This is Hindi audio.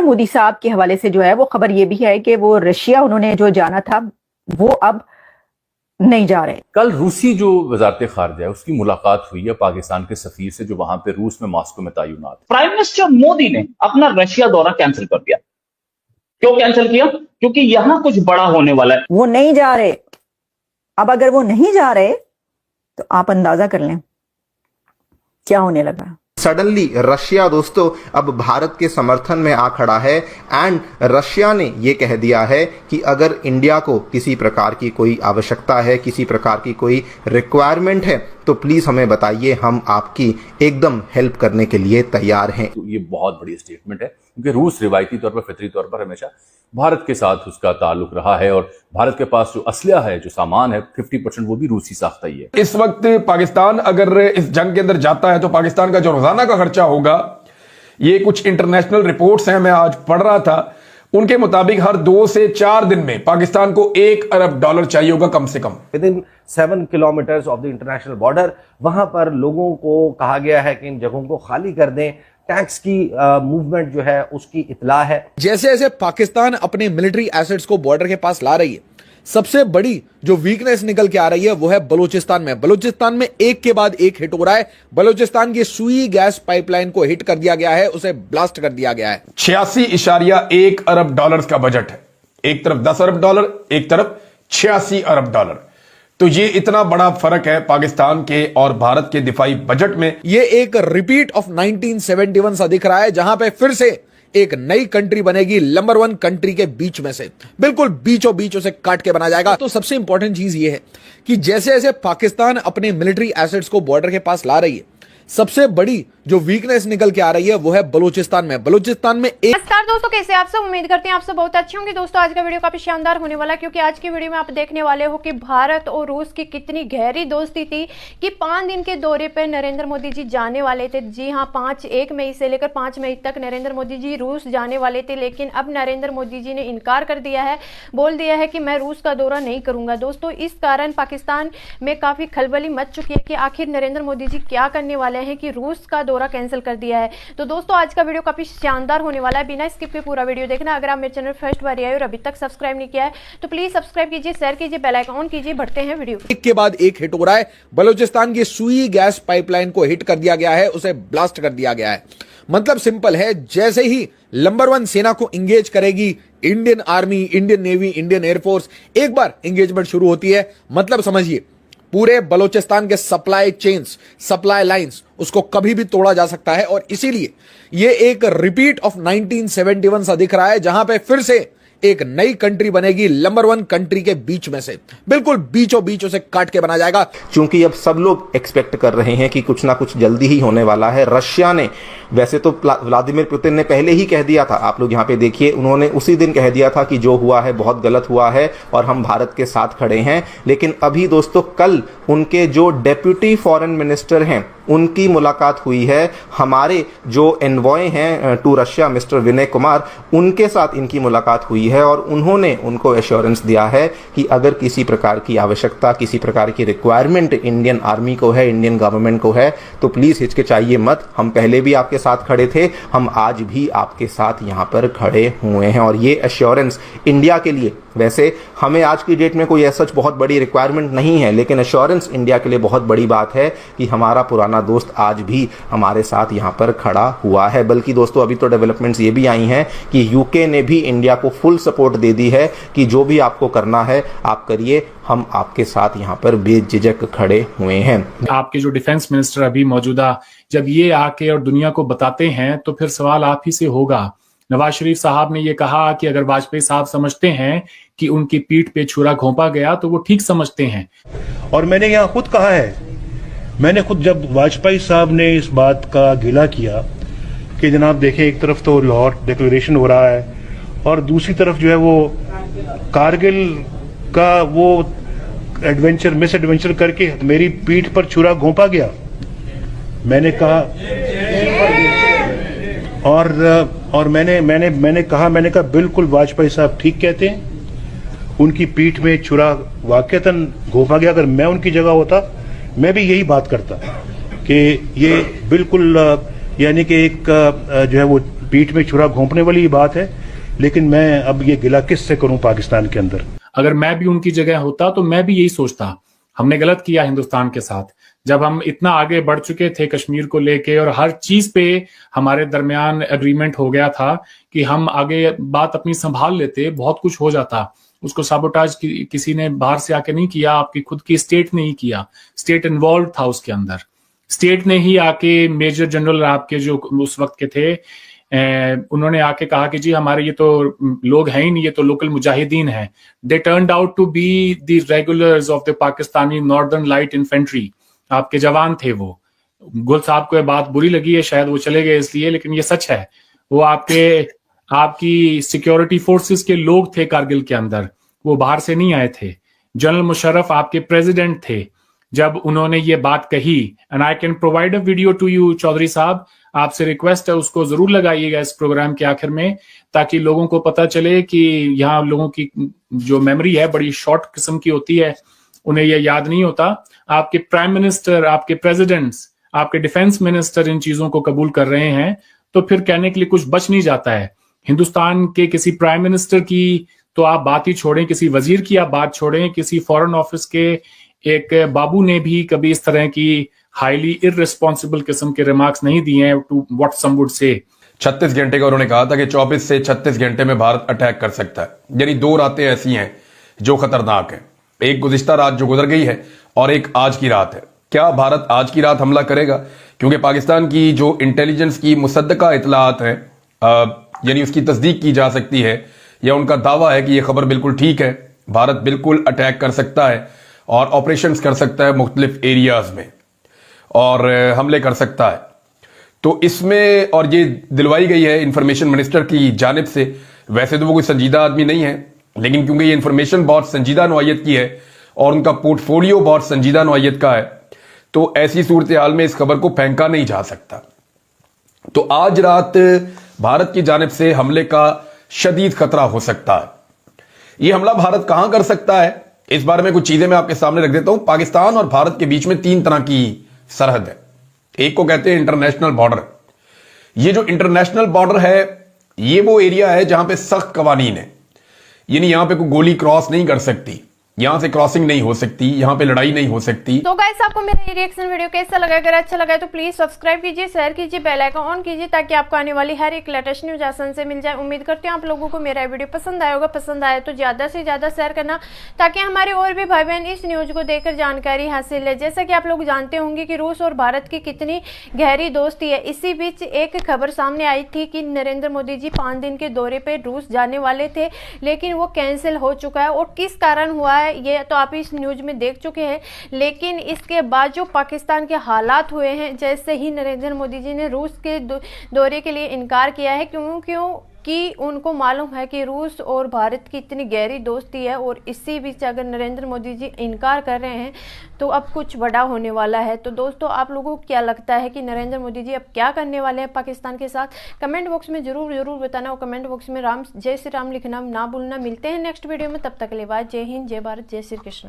मोदी साहब के हवाले से जो है वो खबर ये भी है कि वो रशिया उन्होंने जो जाना था वो अब नहीं जा रहे। कल रूसी जो वजारत खारजा है उसकी मुलाकात हुई है पाकिस्तान के सफीर से जो वहां पे रूस में मॉस्को में तैनात। प्राइम मिनिस्टर मोदी ने अपना रशिया दौरा कैंसिल कर दिया। क्यों कैंसिल किया? क्योंकि यहां कुछ बड़ा होने वाला है। वो नहीं जा रहे। अब अगर वो नहीं जा रहे तो आप अंदाजा कर लें क्या होने लगा। सडनली रशिया दोस्तों अब भारत के समर्थन में आ खड़ा है एंड रशिया ने ये कह दिया है कि अगर इंडिया को किसी प्रकार की कोई आवश्यकता है, किसी प्रकार की कोई रिक्वायरमेंट है तो प्लीज हमें बताइए, हम आपकी एकदम हेल्प करने के लिए तैयार हैं। तो ये बहुत बड़ी स्टेटमेंट है क्योंकि रूस रिवायती तौर पर, फितरी तौर पर हमेशा भारत के साथ उसका ताल्लुक रहा है और भारत के पास जो असलिया है, जो सामान है 50% वो भी रूसी साख्ता ही है। इस वक्त पाकिस्तान अगर इस जंग के अंदर जाता है तो पाकिस्तान का जो रोजाना का खर्चा होगा, ये कुछ इंटरनेशनल रिपोर्ट्स हैं, मैं आज पढ़ रहा था, उनके मुताबिक हर 2 से 4 दिन में पाकिस्तान को $1 अरब चाहिए होगा कम से कम। Within 7 kilometres of the international border वहां पर लोगों को कहा गया है कि इन जगहों को खाली कर दें। टैक्स की मूवमेंट जो है उसकी इतला है। जैसे जैसे पाकिस्तान अपने मिलिट्री एसेट्स को बॉर्डर के पास ला रही है, सबसे बड़ी जो वीकनेस निकल के आ रही है वो है बलूचिस्तान में। बलूचिस्तान में एक के बाद एक हिट हो रहा है। बलूचिस्तान की सुई गैस पाइपलाइन को हिट कर दिया गया है, उसे ब्लास्ट कर दिया गया है। $86.1 अरब का बजट है। एक तरफ $10 अरब, एक तरफ $86 अरब। तो ये इतना बड़ा फर्क है पाकिस्तान के और भारत के दिफाई बजट में। ये एक रिपीट ऑफ 1971 सा दिख रहा है, जहां पे फिर से एक नई कंट्री बनेगी नंबर 1 कंट्री के बीच में से, बिल्कुल बीचों बीच उसे काट के बना जाएगा। तो सबसे इंपॉर्टेंट चीज ये है कि जैसे जैसे पाकिस्तान अपने मिलिट्री एसेट्स को बॉर्डर के पास ला रही है, सबसे बड़ी जो वीकनेस निकल के आ रही है वो है बलूचिस्तान में। बलूचिस्तान में नमस्कार दोस्तों, कैसे आप सब? उम्मीद करते हैं आप सब बहुत अच्छे होंगे। दोस्तों आज का वीडियो काफी शानदार होने वाला है क्योंकि आज की वीडियो में आप देखने वाले हो कि भारत और रूस की कितनी गहरी दोस्ती थी कि 5 दिन के दौरे पर नरेंद्र मोदी जी जाने वाले थे। जी हाँ, 1 मई से लेकर 5 मई तक नरेंद्र मोदी जी रूस जाने वाले थे, लेकिन अब नरेंद्र मोदी जी ने इनकार कर दिया है, बोल दिया है कि मैं रूस का दौरा नहीं करूंगा। दोस्तों इस कारण पाकिस्तान में काफी खलबली मच चुकी है कि आखिर नरेंद्र मोदी जी क्या करने वाले हैं कि रूस का दौरा कैंसिल कर दिया है। तो दोस्तों आज का वीडियो काफी शानदार होने वाला है, बिना स्किप के पूरा वीडियो देखना। अगर आप मेरे चैनल फर्स्ट बार आए और अभी तक सब्सक्राइब नहीं किया है तो प्लीज सब्सक्राइब कीजिए, शेयर कीजिए, बेल आइकन ऑन कीजिए। बढ़ते हैं वीडियो। एक के बाद एक हिट हो रहा है। बलूचिस्तान की सुई गैस पाइपलाइन को हिट कर दिया गया है, उसे ब्लास्ट कर दिया गया है। मतलब सिंपल है, जैसे ही नंबर 1 सेना को इंगेज करेगी Indian army, Indian navy, Indian air force, एक बार इंगेजमेंट शुरू होती है, मतलब समझिए पूरे बलूचिस्तान के सप्लाई चेन्स, सप्लाई लाइंस, उसको कभी भी तोड़ा जा सकता है। और इसीलिए ये एक रिपीट ऑफ 1971 सा दिख रहा है, जहां पे फिर से एक नई कंट्री बनेगी नंबर 1 कंट्री के बीच में से, बिल्कुल बीचों बीच उसे काट के बना जाएगा। क्योंकि अब सब लोग एक्सपेक्ट कर रहे हैं कि कुछ ना कुछ जल्दी ही होने वाला है। रशिया ने, वैसे तो व्लादिमीर पुतिन ने पहले ही कह दिया था, आप लोग यहां पे देखिए, उन्होंने उसी दिन कह दिया था कि जो हुआ है बहुत गलत हुआ है और हम भारत के साथ खड़े हैं। लेकिन अभी दोस्तों कल उनके जो डेप्यूटी फॉरेन मिनिस्टर हैं उनकी मुलाकात हुई है। हमारे जो एनवॉय हैं to Russia mister Vinay Kumar, उनके साथ इनकी मुलाकात हुई है और उन्होंने उनको एश्योरेंस दिया है कि अगर किसी प्रकार की आवश्यकता, किसी प्रकार की रिक्वायरमेंट इंडियन आर्मी को है, इंडियन गवर्नमेंट को है, तो प्लीज हिचकिचाइए मत। हम पहले भी आपके साथ खड़े थे, हम आज भी आपके साथ यहां पर खड़े हुए हैं। और ये एश्योरेंस इंडिया के लिए, वैसे हमें आज की डेट में कोई ऐसा बहुत बड़ी रिक्वायरमेंट नहीं है, लेकिन एश्योरेंस इंडिया के लिए बहुत बड़ी बात है कि हमारा पुराना दोस्त आज भी हमारे साथ यहां पर खड़ा हुआ है। बल्कि दोस्तों अभी तो डेवलपमेंट्स ये भी आई हैं कि यूके ने भी इंडिया को फुल सपोर्ट दे दी है कि जो भी आपको करना है आप करिए, हम आपके साथ यहां पर बेझिझक खड़े हुए हैं। आपके जो डिफेंस मिनिस्टर अभी मौजूदा जब ये आके और दुनिया को बताते हैं तो फिर सवाल आप ही से होगा। नवाज शरीफ साहब ने ये कहा कि अगर वाजपेयी साहब समझते हैं कि उनकी पीठ पे छुरा घोंपा गया तो वो ठीक समझते हैं। और मैंने यहाँ खुद कहा है, मैंने खुद जब वाजपेयी साहब ने इस बात का गिला किया कि जनाब देखें, एक तरफ तो लाहौर डिक्लेरेशन हो रहा है और दूसरी तरफ जो है वो कारगिल का वो मिस एडवेंचर करके मेरी पीठ पर छुरा घोंपा गया, मैंने कहा। और मैंने कहा बिल्कुल वाजपेयी साहब ठीक कहते हैं, उनकी पीठ में छुरा वाकईतन घोंपा गया। अगर मैं उनकी जगह होता मैं भी यही बात करता कि ये बिल्कुल यानी कि एक जो है वो पीठ में छुरा घोंपने वाली ही बात है, लेकिन मैं अब ये गिला किससे करूं पाकिस्तान के अंदर। अगर मैं भी उनकी जगह होता तो मैं भी यही सोचता, हमने गलत किया हिंदुस्तान के साथ। जब हम इतना आगे बढ़ चुके थे कश्मीर को लेके और हर चीज पे हमारे दरमियान एग्रीमेंट हो गया था कि हम आगे बात अपनी संभाल लेते, बहुत कुछ हो जाता। उसको साबोटाज किसी ने बाहर से आके नहीं किया, आपकी खुद की स्टेट ने ही किया। स्टेट इन्वॉल्व था उसके अंदर, स्टेट ने ही आके मेजर जनरल आपके जो उस वक्त के थे उन्होंने आके कहा कि जी हमारे ये तो लोग हैं ही नहीं, ये तो लोकल मुजाहिदीन हैं। They turned out to be the regulars of the Pakistani northern light infantry. आपके जवान थे वो। गुल साहब को ये बात बुरी लगी है, शायद वो चले गए इसलिए, लेकिन ये सच है। वो आपकी सिक्योरिटी फोर्सेस के लोग थे कारगिल के अंदर, वो बाहर से नहीं आए थे। जनरल मुशर्रफ आपके प्रेसिडेंट थे जब उन्होंने ये बात कही। And I can provide a video to you Chaudhary साहब, आपसे रिक्वेस्ट है उसको जरूर लगाइएगा इस प्रोग्राम के आखिर में, ताकि लोगों को पता चले कि यहाँ लोगों की जो मेमोरी है बड़ी शॉर्ट किस्म की होती है, उन्हें यह याद नहीं होता। आपके प्राइम मिनिस्टर, आपके प्रेसिडेंट्स, आपके डिफेंस मिनिस्टर इन चीजों को कबूल कर रहे हैं, तो फिर कहने के लिए कुछ बच नहीं जाता है। हिंदुस्तान के किसी प्राइम मिनिस्टर की तो आप बात ही छोड़ें, किसी वजीर की आप बात छोड़ें, किसी फॉरेन ऑफिस के एक बाबू ने भी कभी इस तरह की हाईली इररिस्पॉन्सिबल किस्म के रिमार्क्स नहीं दिए हैं to what some would say. 36 घंटे का उन्होंने कहा था कि 24 से 36 घंटे में भारत अटैक कर सकता है। यानी 2 रातें ऐसी हैं जो खतरनाक हैं, एक गुज़िश्ता रात जो गुजर गई है और एक आज की रात है। क्या भारत आज की रात हमला करेगा? क्योंकि पाकिस्तान की जो इंटेलिजेंस की मुसद्दका इतलात है, यानी उसकी तस्दीक की जा सकती है, या उनका दावा है कि यह खबर बिल्कुल ठीक है, भारत बिल्कुल अटैक कर सकता है और ऑपरेशंस कर सकता है मुख्तलिफ एरियाज में और हमले कर सकता है। तो इसमें और ये दिलवाई गई है इंफॉर्मेशन मिनिस्टर की जानिब से। वैसे तो वो कोई संजीदा आदमी नहीं है, लेकिन क्योंकि ये इंफॉर्मेशन बहुत संजीदा नौइयत की है और उनका पोर्टफोलियो बहुत संजीदा नौइयत का है, तो ऐसी सूरत हाल में इस खबर को फेंका नहीं जा सकता। तो आज रात भारत की जानिब से हमले का शदीद खतरा हो सकता है। यह हमला भारत कहां कर सकता है, इस बारे में कुछ चीजें मैं आपके सामने रख देता हूं। पाकिस्तान और भारत के बीच में 3 तरह की सरहद है। एक को कहते हैं इंटरनेशनल बॉर्डर। ये जो इंटरनेशनल बॉर्डर है, ये वो एरिया है जहां पे सख्त कवानीन है, यानी यहां पे कोई गोली क्रॉस नहीं कर सकती, यहां से क्रॉसिंग नहीं हो सकती, यहां पे लड़ाई नहीं हो सकती। तो गाइस, आपको मेरा ये रिएक्शन वीडियो कैसा लगा? अगर अच्छा लगा तो प्लीज सब्सक्राइब कीजिए, शेयर कीजिए, बेल आइकन ऑन कीजिए, ताकि आपको आने वाली हर एक लेटेस्ट न्यूज आसान से मिल जाए। उम्मीद करती हूँ आप लोगों को मेरा वीडियो पसंद आया होगा। पसंद आया तो ज्यादा से ज्यादा शेयर करना, ताकि हमारे और भी भाई बहन इस न्यूज को देखकर जानकारी हासिल है। जैसा कि आप लोग जानते होंगे कि रूस और भारत की कितनी गहरी दोस्ती है। इसी बीच एक खबर सामने आई थी कि नरेंद्र मोदी जी 5 दिन के दौरे पे रूस जाने वाले थे, लेकिन वो कैंसिल हो चुका है। और किस कारण हुआ है ये तो आप इस न्यूज में देख चुके हैं। लेकिन इसके बाद जो पाकिस्तान के हालात हुए हैं, जैसे ही नरेंद्र मोदी जी ने रूस के दौरे के लिए इनकार किया है, क्योंकि उनको मालूम है कि रूस और भारत की इतनी गहरी दोस्ती है, और इसी बीच अगर नरेंद्र मोदी जी इनकार कर रहे हैं तो अब कुछ बड़ा होने वाला है। तो दोस्तों, आप लोगों को क्या लगता है कि नरेंद्र मोदी जी अब क्या करने वाले हैं पाकिस्तान के साथ? कमेंट बॉक्स में जरूर बताना, और कमेंट बॉक्स में जय श्री राम लिखना ना भूलना। मिलते हैं नेक्स्ट वीडियो में, तब तक के लिए बाय। जय हिंद, जय भारत, जय श्री कृष्ण।